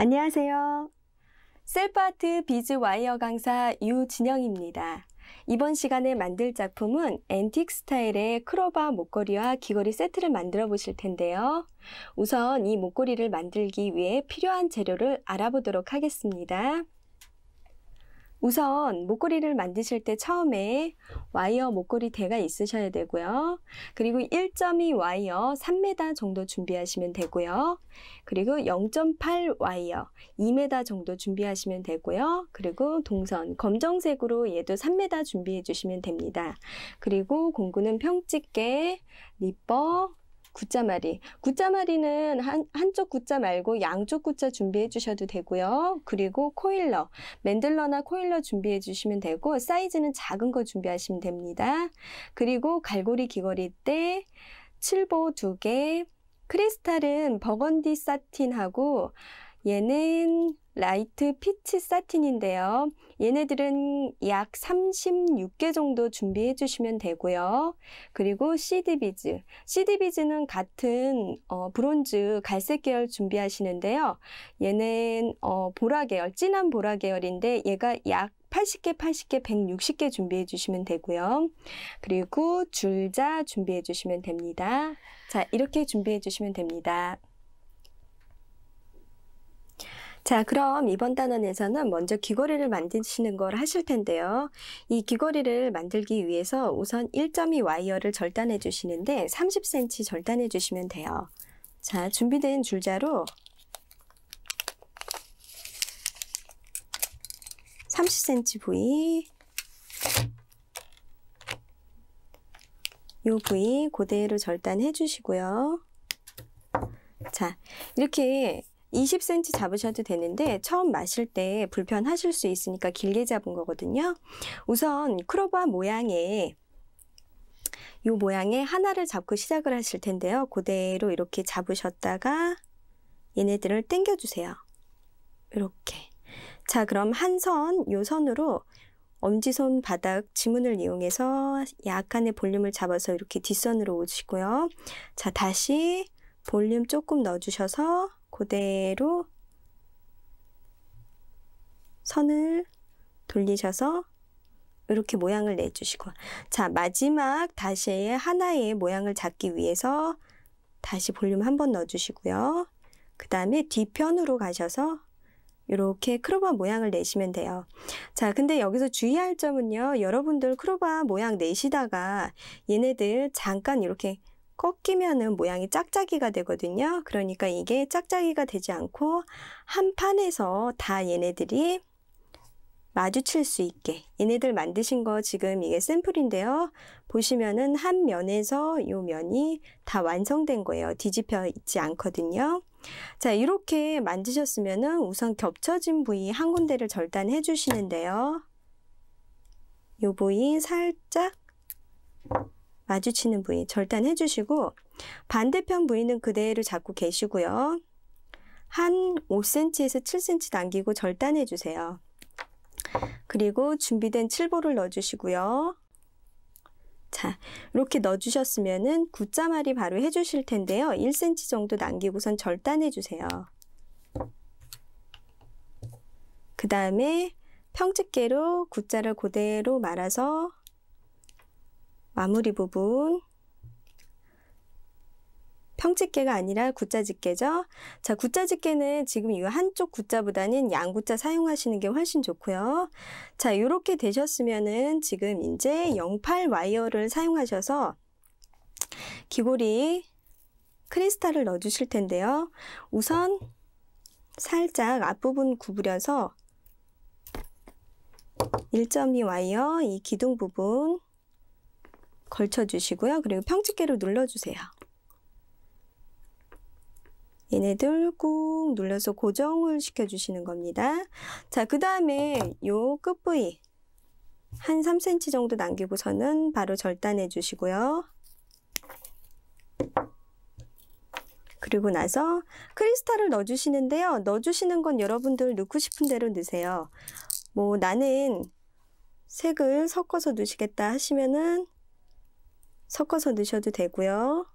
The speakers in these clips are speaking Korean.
안녕하세요. 셀프아트 비즈 와이어 강사 유진영입니다. 이번 시간에 만들 작품은 앤틱 스타일의 크로바 목걸이와 귀걸이 세트를 만들어 보실 텐데요. 우선 이 목걸이를 만들기 위해 필요한 재료를 알아보도록 하겠습니다. 우선 목걸이를 만드실 때 처음에 와이어 목걸이 대가 있으셔야 되고요. 그리고 1.2 와이어 3m 정도 준비하시면 되고요. 그리고 0.8 와이어 2m 정도 준비하시면 되고요. 그리고 동선 검정색으로 얘도 3m 준비해 주시면 됩니다. 그리고 공구는 평집게, 니퍼, 굿자마리. 굿자마리는 한쪽 굿자 말고 양쪽 굿자 준비해 주셔도 되고요. 그리고 코일러, 맨들러나 코일러 준비해 주시면 되고 사이즈는 작은 거 준비하시면 됩니다. 그리고 갈고리 귀걸이대 7보 2개, 크리스탈은 버건디 사틴하고 얘는 라이트 피치 사틴인데요. 얘네들은 약 36개 정도 준비해 주시면 되고요. 그리고 시드비즈. 시드비즈는 같은 브론즈 갈색 계열 준비하시는데요. 얘는 보라 계열, 진한 보라 계열인데 얘가 약 80개, 80개, 160개 준비해 주시면 되고요. 그리고 줄자 준비해 주시면 됩니다. 자, 이렇게 준비해 주시면 됩니다. 자, 그럼 이번 단원에서는 먼저 귀걸이를 만드시는 걸 하실 텐데요. 이 귀걸이를 만들기 위해서 우선 1.2 와이어를 절단해 주시는데 30cm 절단해 주시면 돼요. 자, 준비된 줄자로 30cm 부위, 요 부위 그대로 절단해 주시고요. 자, 이렇게 20cm 잡으셔도 되는데 처음 마실 때 불편하실 수 있으니까 길게 잡은 거거든요. 우선 크로바 모양의 이 모양의 하나를 잡고 시작을 하실 텐데요. 그대로 이렇게 잡으셨다가 얘네들을 당겨 주세요. 이렇게. 자, 그럼 한 선, 요 선으로 엄지손 바닥 지문을 이용해서 약간의 볼륨을 잡아서 이렇게 뒷선으로 오시고요. 자, 다시 볼륨 조금 넣어주셔서 그대로 선을 돌리셔서 이렇게 모양을 내주시고, 자, 마지막 다시 하나의 모양을 잡기 위해서 다시 볼륨 한번 넣어주시고요. 그 다음에 뒤편으로 가셔서 이렇게 크로바 모양을 내시면 돼요. 자, 근데 여기서 주의할 점은요, 여러분들 크로바 모양 내시다가 얘네들 잠깐 이렇게 꺾이면은 모양이 짝짝이가 되거든요. 그러니까 이게 짝짝이가 되지 않고 한 판에서 다 얘네들이 마주칠 수 있게, 얘네들 만드신 거 지금 이게 샘플인데요. 보시면은 한 면에서 이 면이 다 완성된 거예요. 뒤집혀 있지 않거든요. 자, 이렇게 만드셨으면은 우선 겹쳐진 부위 한 군데를 절단해 주시는데요. 이 부위 살짝 마주치는 부위 절단해 주시고 반대편 부위는 그대로 잡고 계시고요. 한 5cm에서 7cm 남기고 절단해 주세요. 그리고 준비된 7보를 넣어 주시고요. 자, 이렇게 넣어 주셨으면은 굿자말이 바로 해 주실 텐데요. 1cm 정도 남기고선 절단해 주세요. 그 다음에 평집게로 굿자를 그대로 말아서 마무리 부분, 평집게가 아니라 굿자집게죠. 자, 굿자집게는 지금 이 한쪽 굿자보다는 양굿자 사용하시는 게 훨씬 좋고요. 자, 이렇게 되셨으면은 지금 이제 0.8 와이어를 사용하셔서 귀걸이 크리스탈을 넣어 주실 텐데요. 우선 살짝 앞부분 구부려서 1.2 와이어 이 기둥 부분 걸쳐 주시고요. 그리고 평집게로 눌러 주세요. 얘네들 꾹 눌러서 고정을 시켜 주시는 겁니다. 자, 그 다음에 요 끝부위 한 3cm 정도 남기고서는 바로 절단해 주시고요. 그리고 나서 크리스탈을 넣어 주시는데요. 넣어 주시는 건 여러분들 넣고 싶은 대로 넣으세요. 뭐 나는 색을 섞어서 넣으시겠다 하시면은 섞어서 넣으셔도 되고요.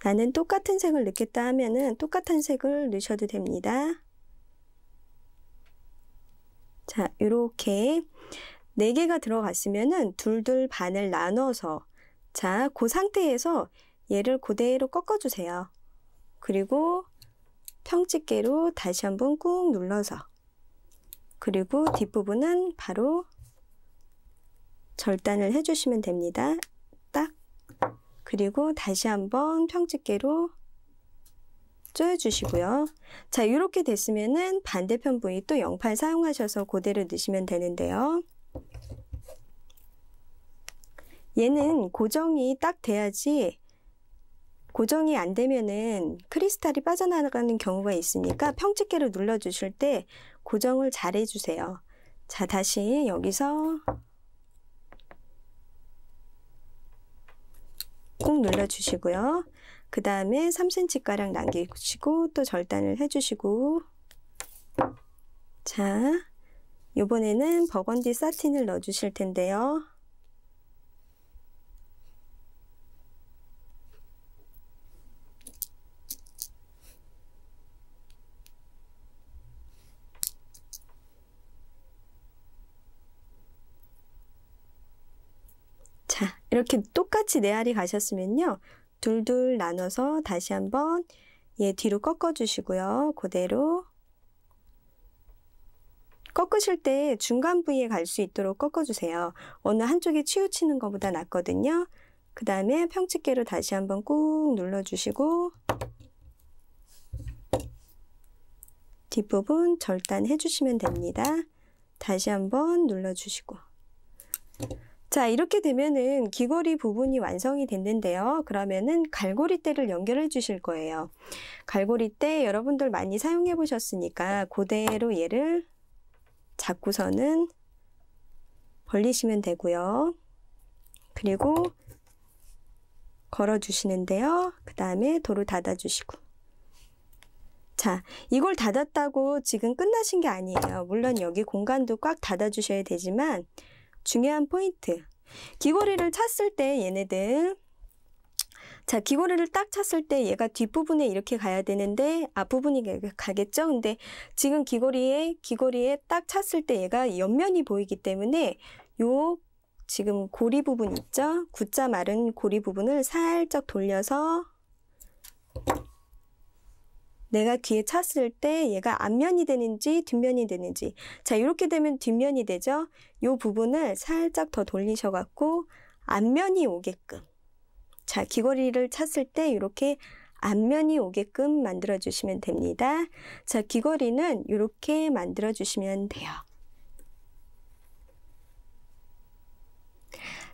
나는 똑같은 색을 넣겠다 하면은 똑같은 색을 넣으셔도 됩니다. 자, 이렇게 4개가 들어갔으면은 둘둘 반을 나눠서, 자, 그 상태에서 얘를 그대로 꺾어주세요. 그리고 평집게로 다시 한번 꾹 눌러서, 그리고 뒷부분은 바로 절단을 해주시면 됩니다. 딱. 그리고 다시 한번 평집게로 조여주시고요. 자, 이렇게 됐으면은 반대편 부위 또 08 사용하셔서 그대로 넣으시면 되는데요. 얘는 고정이 딱 돼야지, 고정이 안 되면은 크리스탈이 빠져나가는 경우가 있으니까 평집게로 눌러주실 때 고정을 잘 해주세요. 자, 다시 여기서 꾹 눌러주시고요. 그 다음에 3cm가량 남기시고 또 절단을 해주시고, 자, 이번에는 버건디 사틴을 넣어주실 텐데요. 자, 이렇게 똑같이 4알이 가셨으면요, 둘둘 나눠서 다시 한번 얘 뒤로 꺾어 주시고요. 그대로 꺾으실 때 중간 부위에 갈 수 있도록 꺾어 주세요. 어느 한쪽에 치우치는 것보다 낫거든요. 그 다음에 평집게로 다시 한번 꾹 눌러 주시고 뒷부분 절단해 주시면 됩니다. 다시 한번 눌러 주시고, 자, 이렇게 되면은 귀걸이 부분이 완성이 됐는데요. 그러면은 갈고리대를 연결해 주실 거예요. 갈고리대 여러분들 많이 사용해 보셨으니까 그대로 얘를 잡고서는 벌리시면 되고요. 그리고 걸어 주시는데요. 그 다음에 도로 닫아 주시고, 자, 이걸 닫았다고 지금 끝나신 게 아니에요. 물론 여기 공간도 꽉 닫아 주셔야 되지만 중요한 포인트, 귀걸이를 찼을 때 얘네들, 자, 귀걸이를 딱 찼을 때 얘가 뒷부분에 이렇게 가야 되는데 앞부분이 가겠죠? 근데 지금 귀걸이에 딱 찼을 때 얘가 옆면이 보이기 때문에 요 지금 고리 부분 있죠? X자 마른 고리 부분을 살짝 돌려서 내가 귀에 찼을 때 얘가 앞면이 되는지 뒷면이 되는지, 자, 이렇게 되면 뒷면이 되죠? 이 부분을 살짝 더 돌리셔갖고 앞면이 오게끔, 자, 귀걸이를 찼을 때 이렇게 앞면이 오게끔 만들어 주시면 됩니다. 자, 귀걸이는 이렇게 만들어 주시면 돼요.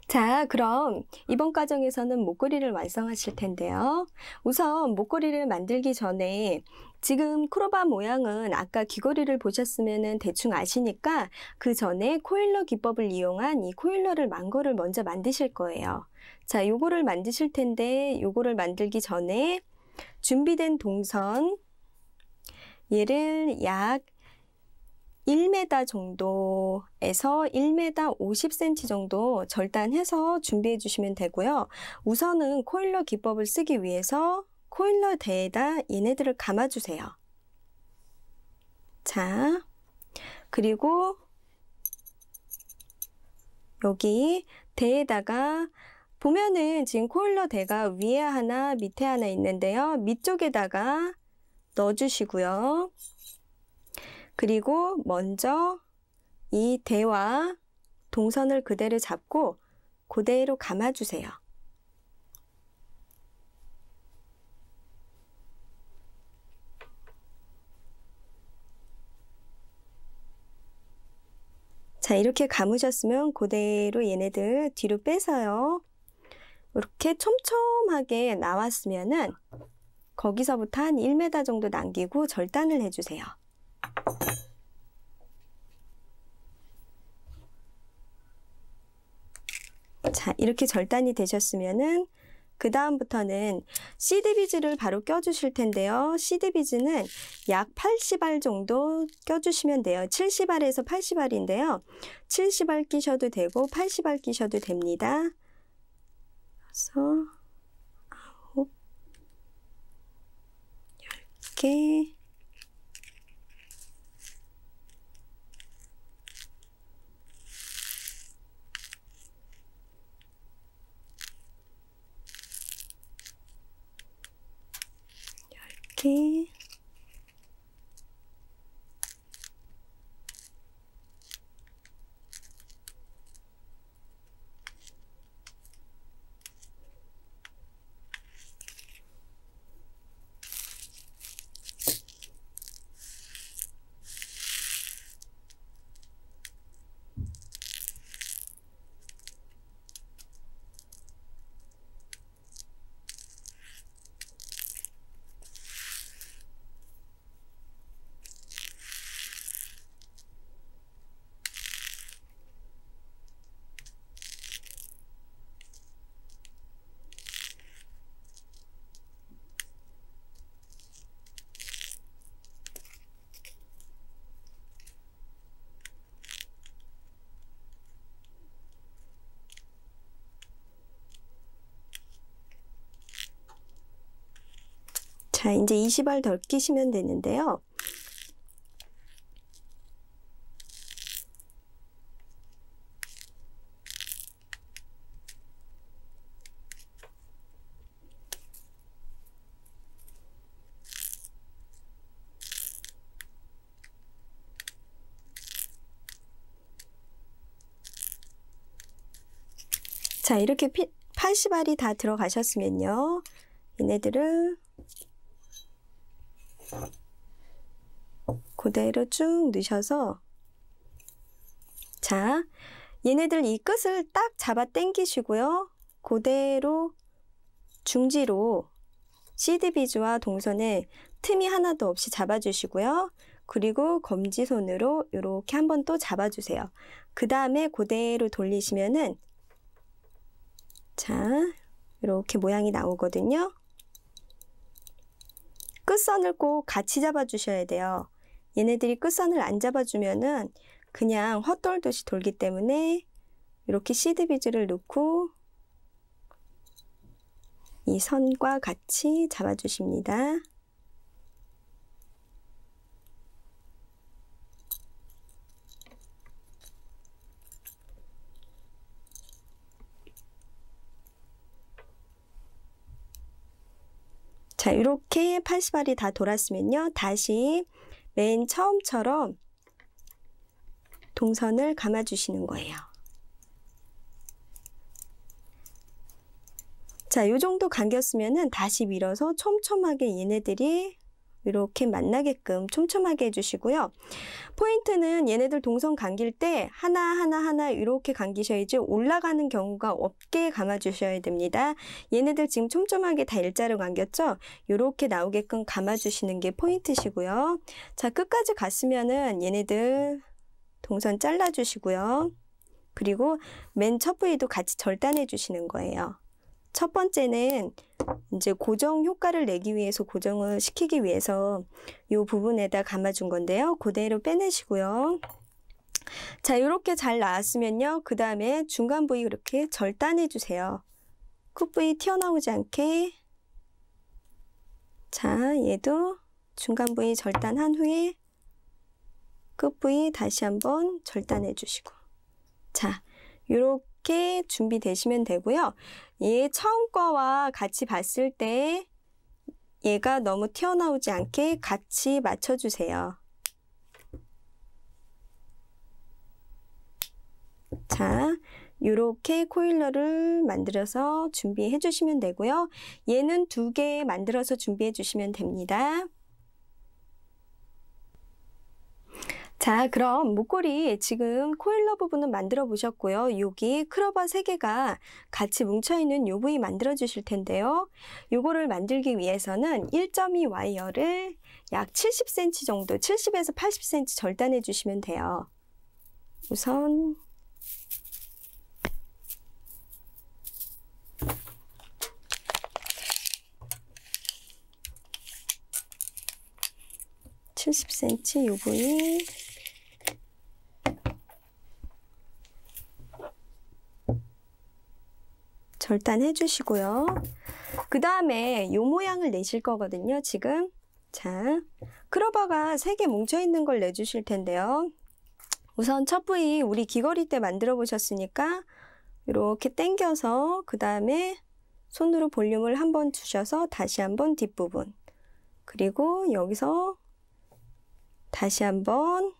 자, 그럼 이번 과정에서는 목걸이를 완성하실 텐데요. 우선 목걸이를 만들기 전에 지금 크로바 모양은 아까 귀걸이를 보셨으면 대충 아시니까 그 전에 코일러 기법을 이용한 이 코일러를 만 거를 먼저 만드실 거예요. 자, 요거를 만드실 텐데 요거를 만들기 전에 준비된 동선, 얘를 약 1m 정도에서 1m 50cm 정도 절단해서 준비해 주시면 되고요. 우선은 코일러 기법을 쓰기 위해서 코일러 대에다 얘네들을 감아 주세요. 자, 그리고 여기 대에다가 보면은 지금 코일러 대가 위에 하나 밑에 하나 있는데요. 밑쪽에다가 넣어 주시고요. 그리고 먼저 이 대와 동선을 그대로 잡고 그대로 감아주세요. 자, 이렇게 감으셨으면 그대로 얘네들 뒤로 빼서요. 이렇게 촘촘하게 나왔으면은 거기서부터 한 1m 정도 남기고 절단을 해주세요. 자, 이렇게 절단이 되셨으면은 그 다음부터는 시드비즈를 바로 껴주실 텐데요. 시드비즈는 약 80알 정도 껴주시면 돼요. 70알에서 80알인데요. 70알 끼셔도 되고 80알 끼셔도 됩니다. 6, 이렇게 이렇게 자, 이제 20알 덜 끼시면 되는데요. 자, 이렇게 80알이 다 들어가셨으면요. 얘네들을 그대로 쭉 넣으셔서, 자, 얘네들 이 끝을 딱 잡아 당기시고요. 그대로 중지로 시드 비즈와 동선에 틈이 하나도 없이 잡아주시고요. 그리고 검지손으로 이렇게 한번 또 잡아주세요. 그 다음에 그대로 돌리시면은, 자, 이렇게 모양이 나오거든요. 끝선을 꼭 같이 잡아주셔야 돼요. 얘네들이 끝선을 안 잡아주면은 그냥 헛돌듯이 돌기 때문에 이렇게 시드 비즈를 넣고 이 선과 같이 잡아주십니다. 자, 이렇게 80알이 다 돌았으면요. 다시 맨 처음처럼 동선을 감아주시는 거예요. 자, 이 정도 감겼으면은 다시 밀어서 촘촘하게 얘네들이 이렇게 만나게끔 촘촘하게 해주시고요. 포인트는 얘네들 동선 감길 때 하나 이렇게 감기셔야지 올라가는 경우가 없게 감아주셔야 됩니다. 얘네들 지금 촘촘하게 다 일자로 감겼죠? 이렇게 나오게끔 감아주시는 게 포인트시고요. 자, 끝까지 갔으면은 얘네들 동선 잘라주시고요. 그리고 맨 첫 부위도 같이 절단해 주시는 거예요. 첫 번째는 이제 고정 효과를 내기 위해서, 고정을 시키기 위해서 이 부분에다 감아준 건데요. 그대로 빼내시고요. 자, 이렇게 잘 나왔으면요. 그 다음에 중간 부위 이렇게 절단해 주세요. 끝부위 튀어나오지 않게. 자, 얘도 중간 부위 절단한 후에 끝부위 다시 한번 절단해 주시고. 자, 이렇게 준비되시면 되고요. 얘 처음 거와 같이 봤을 때 얘가 너무 튀어나오지 않게 같이 맞춰주세요. 자, 이렇게 코일러를 만들어서 준비해 주시면 되고요. 얘는 2개 만들어서 준비해 주시면 됩니다. 자, 그럼 목걸이 지금 코일러 부분은 만들어 보셨고요. 여기 크로버 3개가 같이 뭉쳐있는 요 부위 만들어 주실 텐데요. 요거를 만들기 위해서는 1.2 와이어를 약 70cm 정도, 70에서 80cm 절단해 주시면 돼요. 우선 (70cm) 요 부위 절단해 주시고요. 그 다음에 요 모양을 내실 거거든요. 지금 자, 크로바가 3개 뭉쳐있는 걸 내주실 텐데요. 우선 첫 부위 우리 귀걸이 때 만들어 보셨으니까 이렇게 당겨서 그 다음에 손으로 볼륨을 한번 주셔서 다시 한번 뒷부분, 그리고 여기서 다시 한번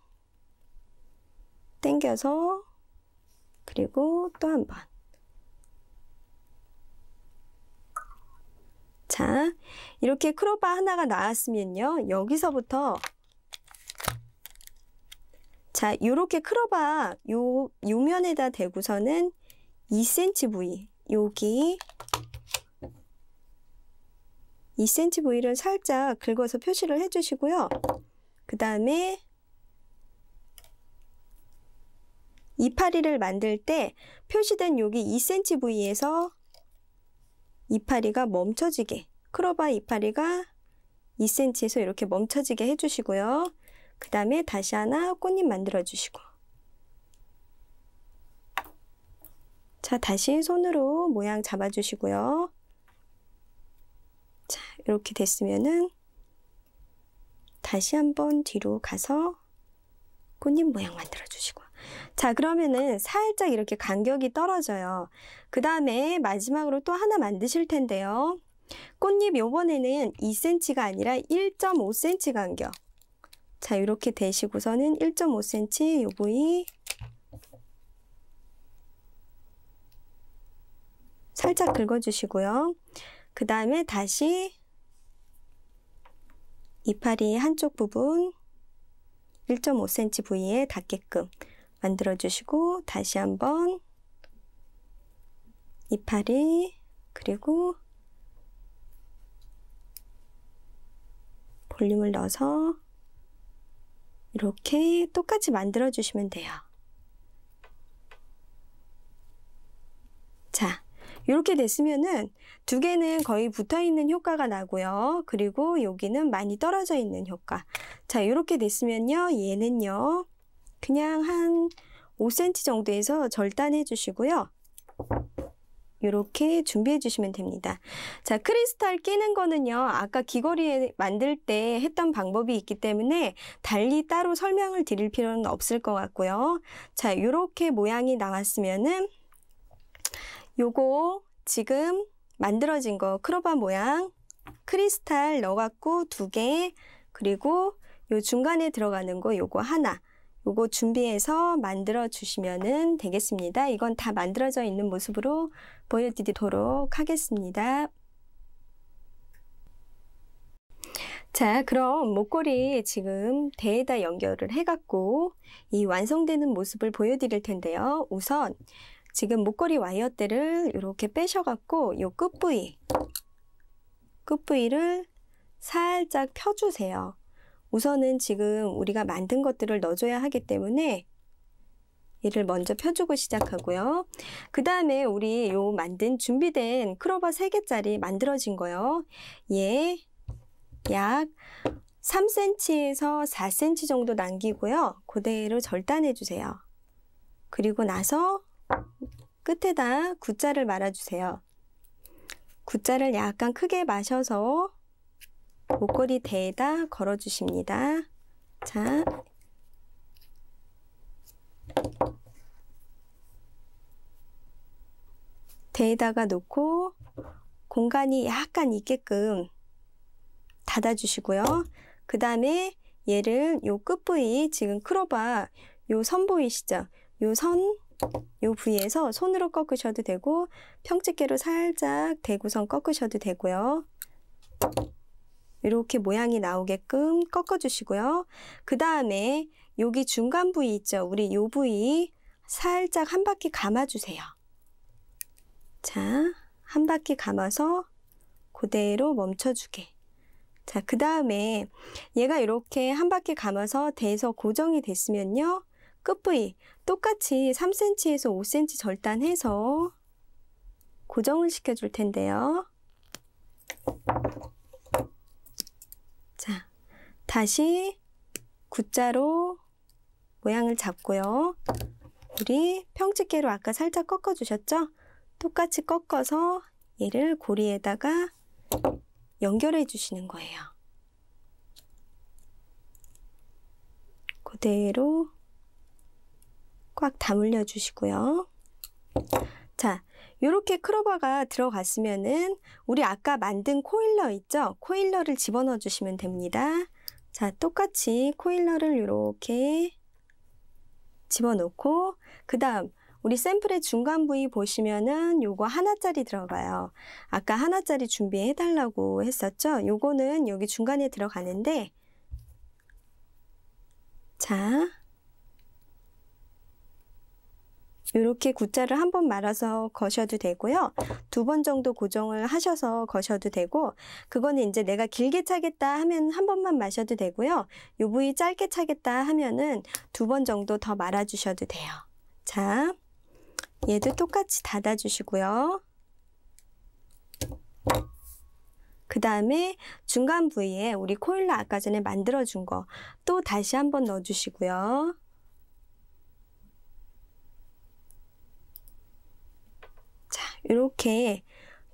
당겨서, 그리고 또 한 번. 자, 이렇게 크로바 하나가 나왔으면요, 여기서부터 자, 요렇게 크로바 요 면에다 대고서는 2cm 부위, 여기 2cm 부위를 살짝 긁어서 표시를 해주시고요. 그 다음에 이파리를 만들 때 표시된 여기 2cm 부위에서 이파리가 멈춰지게, 크로바 이파리가 2cm에서 이렇게 멈춰지게 해주시고요. 그 다음에 다시 하나 꽃잎 만들어 주시고, 자, 다시 손으로 모양 잡아 주시고요. 자, 이렇게 됐으면은 다시 한번 뒤로 가서 꽃잎 모양 만들어 주시고, 자, 그러면은 살짝 이렇게 간격이 떨어져요. 그 다음에 마지막으로 또 하나 만드실 텐데요. 꽃잎 요번에는 2cm가 아니라 1.5cm 간격. 자, 이렇게 대시고서는 1.5cm 요 부위 살짝 긁어주시고요. 그 다음에 다시 이파리 한쪽 부분 1.5cm 부위에 닿게끔 만들어주시고, 다시 한번 이파리, 그리고 볼륨을 넣어서 이렇게 똑같이 만들어 주시면 돼요. 자, 이렇게 됐으면은 두 개는 거의 붙어 있는 효과가 나고요. 그리고 여기는 많이 떨어져 있는 효과. 자, 이렇게 됐으면요, 얘는요, 그냥 한 5cm 정도에서 절단해 주시고요. 이렇게 준비해 주시면 됩니다. 자, 크리스탈 끼는 거는요, 아까 귀걸이 만들 때 했던 방법이 있기 때문에 달리 따로 설명을 드릴 필요는 없을 것 같고요. 자, 이렇게 모양이 나왔으면은 요거 지금 만들어진 거 크로바 모양 크리스탈 넣어갖고 2개, 그리고 요 중간에 들어가는 거 요거 하나, 요거 준비해서 만들어 주시면 되겠습니다. 이건 다 만들어져 있는 모습으로 보여드리도록 하겠습니다. 자, 그럼 목걸이 지금 대에다 연결을 해갖고 이 완성되는 모습을 보여드릴 텐데요. 우선 지금 목걸이 와이어대를 이렇게 빼셔갖고 요 끝부위를 살짝 펴주세요. 우선은 지금 우리가 만든 것들을 넣어줘야 하기 때문에 얘를 먼저 펴주고 시작하고요. 그 다음에 우리 요 만든 준비된 크로바 3개짜리 만들어진 거요. 얘 약 3cm에서 4cm 정도 남기고요. 그대로 절단해 주세요. 그리고 나서 끝에다 X자를 말아주세요. X자를 약간 크게 마셔서 목걸이 대에다 걸어주십니다. 자, 대에다가 놓고 공간이 약간 있게끔 닫아주시고요. 그 다음에 얘를 요 끝부위, 지금 크로바 요 선 보이시죠? 요 선, 요 부위에서 손으로 꺾으셔도 되고 평집게로 살짝 대고선 꺾으셔도 되고요. 이렇게 모양이 나오게끔 꺾어주시고요. 그 다음에 여기 중간 부위 있죠? 우리 요 부위 살짝 한 바퀴 감아주세요. 자, 한 바퀴 감아서 그대로 멈춰주게. 자, 그 다음에 얘가 이렇게 한 바퀴 감아서 대에서 고정이 됐으면요, 끝부위 똑같이 3cm에서 5cm 절단해서 고정을 시켜줄 텐데요. 자, 다시 X자로 모양을 잡고요. 우리 평집게로 아까 살짝 꺾어주셨죠? 똑같이 꺾어서 얘를 고리에다가 연결해 주시는 거예요. 그대로 꽉 다물려 주시고요. 자, 이렇게 크로바가 들어갔으면은 우리 아까 만든 코일러 있죠? 코일러를 집어넣어 주시면 됩니다. 자, 똑같이 코일러를 이렇게 집어넣고 그 다음 우리 샘플의 중간 부위 보시면은 요거 하나짜리 들어가요. 아까 하나짜리 준비해 달라고 했었죠? 요거는 여기 중간에 들어가는데 자, 이렇게 굿자를 한 번 말아서 거셔도 되고요. 2번 정도 고정을 하셔서 거셔도 되고 그거는 이제 내가 길게 차겠다 하면 한 번만 마셔도 되고요. 요 부위 짧게 차겠다 하면은 2번 정도 더 말아 주셔도 돼요. 자, 얘도 똑같이 닫아 주시고요. 그 다음에 중간 부위에 우리 코일러 아까 전에 만들어 준 거 또 다시 한번 넣어 주시고요. 자, 이렇게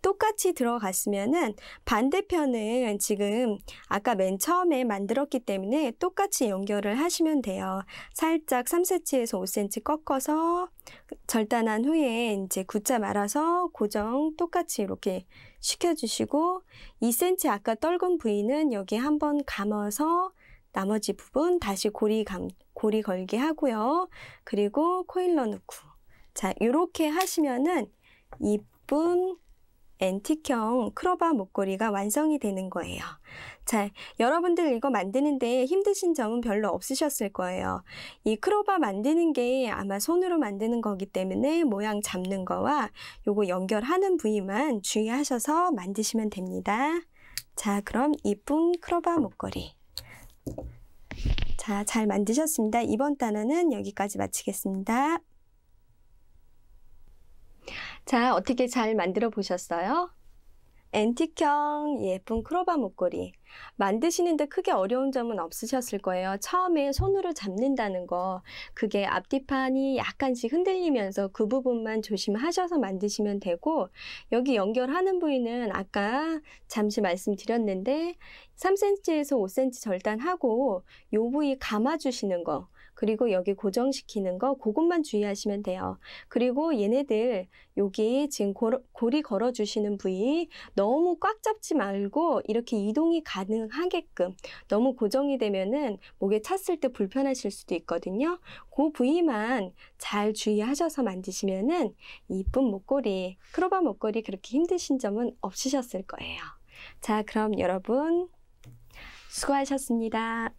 똑같이 들어갔으면은 반대편은 지금 아까 맨 처음에 만들었기 때문에 똑같이 연결을 하시면 돼요. 살짝 3cm에서 5cm 꺾어서 절단한 후에 이제 굿자 말아서 고정 똑같이 이렇게 시켜주시고 2cm 아까 떨군 부위는 여기 한번 감아서 나머지 부분 다시 고리 걸게 하고요. 그리고 코일러 넣고 자, 이렇게 하시면은 이쁜 앤틱형 크로바 목걸이가 완성이 되는 거예요. 자, 여러분들 이거 만드는데 힘드신 점은 별로 없으셨을 거예요. 이 크로바 만드는 게 아마 손으로 만드는 거기 때문에 모양 잡는 거와 요거 연결하는 부위만 주의하셔서 만드시면 됩니다. 자, 그럼 이쁜 크로바 목걸이. 자, 잘 만드셨습니다. 이번 단어는 여기까지 마치겠습니다. 자, 어떻게 잘 만들어 보셨어요? 앤틱형 예쁜 크로바 목걸이 만드시는데 크게 어려운 점은 없으셨을 거예요. 처음에 손으로 잡는다는 거 그게 앞뒤판이 약간씩 흔들리면서 그 부분만 조심하셔서 만드시면 되고 여기 연결하는 부위는 아까 잠시 말씀드렸는데 3cm에서 5cm 절단하고 요 부위 감아주시는 거 그리고 여기 고정시키는 거 그것만 주의하시면 돼요. 그리고 얘네들 여기 지금 고리 걸어주시는 부위 너무 꽉 잡지 말고 이렇게 이동이 가능하게끔 너무 고정이 되면은 목에 찼을 때 불편하실 수도 있거든요. 그 부위만 잘 주의하셔서 만드시면은 이쁜 목걸이, 크로바 목걸이 그렇게 힘드신 점은 없으셨을 거예요. 자, 그럼 여러분 수고하셨습니다.